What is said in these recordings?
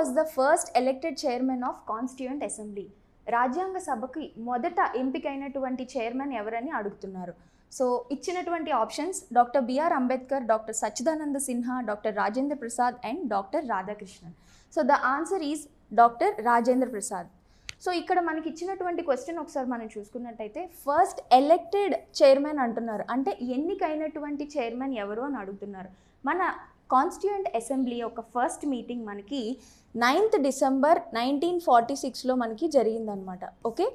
Was the first elected chairman of constituent assembly? రాజ్యాంగ సభకి మొదట ఎంపికైనటువంటి చైర్మన్ ఎవరని అడుగుతున్నారు. సో ఇచ్చినటువంటి options doctor B R Ambedkar, doctor Sachchidananda Sinha, doctor Rajendra Prasad and doctor Radhakrishnan. So the answer is doctor Rajendra Prasad. So ఇక్కడ మనకి ఇచ్చినటువంటి క్వశ్చన్ ఒకసారి మనం చూసుకున్నట్టయితే ఫస్ట్ ఎలెక్టెడ్ చైర్మన్ అంటున్నారు, అంటే ఎన్నికైనటువంటి చైర్మన్ ఎవరు అని అడుగుతున్నారు. మన కాన్స్టిట్యూయెంట్ అసెంబ్లీ యొక్క ఫస్ట్ మీటింగ్ మనకి 9th December 1946లో మనకి జరిగిందనమాట. ఓకే,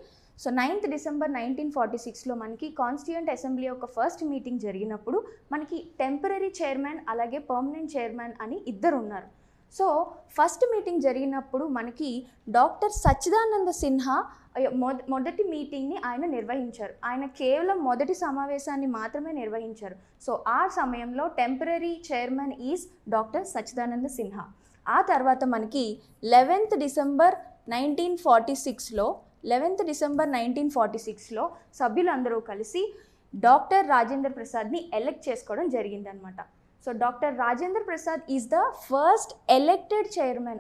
సో 9th December 1946లో మనకి కాన్స్టిట్యూయెంట్ అసెంబ్లీ యొక్క ఫస్ట్ మీటింగ్ జరిగినప్పుడు మనకి టెంపరరీ చైర్మన్ అలాగే పర్మనెంట్ చైర్మన్ అని ఇద్దరు ఉన్నారు. సో ఫస్ట్ మీటింగ్ జరిగినప్పుడు మనకి డాక్టర్ సచ్చిదానంద సిన్హా మొదటి మీటింగ్ని ఆయన నిర్వహించారు. ఆయన కేవలం మొదటి సమావేశాన్ని మాత్రమే నిర్వహించారు. సో ఆ సమయంలో temporary chairman is doctor Sachchidananda Sinha. ఆ తర్వాత మనకి 11th December 1946లో సభ్యులందరూ కలిసి డాక్టర్ రాజేంద్ర ప్రసాద్ని ఎలెక్ట్ చేసుకోవడం జరిగిందనమాట. So doctor Rajendra Prasad is the first elected chairman.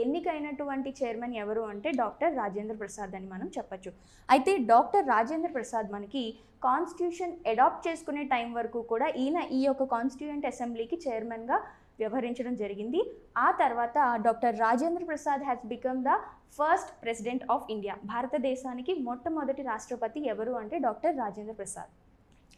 ఎన్నికైనటువంటి చైర్మన్ ఎవరు అంటే డాక్టర్ రాజేంద్ర ప్రసాద్ అని మనం చెప్పచ్చు. అయితే డాక్టర్ రాజేంద్ర ప్రసాద్ మనకి కాన్స్టిట్యూషన్ అడాప్ట్ చేసుకునే టైం వరకు కూడా ఈయన ఈ యొక్క కాన్స్టిట్యూయెంట్ అసెంబ్లీకి చైర్మన్గా వ్యవహరించడం జరిగింది. ఆ తర్వాత doctor Rajendra Prasad has become the first president of India. భారతదేశానికి మొట్టమొదటి రాష్ట్రపతి ఎవరు అంటే డాక్టర్ రాజేంద్ర ప్రసాద్.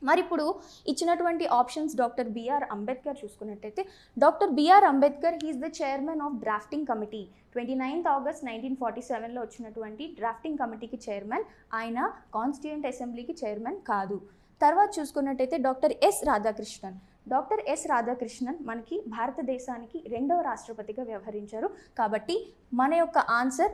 మరి ఇప్పుడు ఇచ్చినటువంటి ఆప్షన్స్ డాక్టర్ బిఆర్ అంబేద్కర్ చూసుకున్నట్టయితే doctor B R Ambedkar he is the chairman of drafting committee. 29th August 1947లో వచ్చినటువంటి డ్రాఫ్టింగ్ కమిటీకి చైర్మన్. ఆయన కాన్స్టిట్యూయెంట్ అసెంబ్లీకి చైర్మన్ కాదు. తర్వాత చూసుకున్నట్టయితే doctor yes Radhakrishnan. Doctor yes Radhakrishnan మనకి భారతదేశానికి 2వ రాష్ట్రపతిగా వ్యవహరించారు. కాబట్టి మన యొక్క ఆన్సర్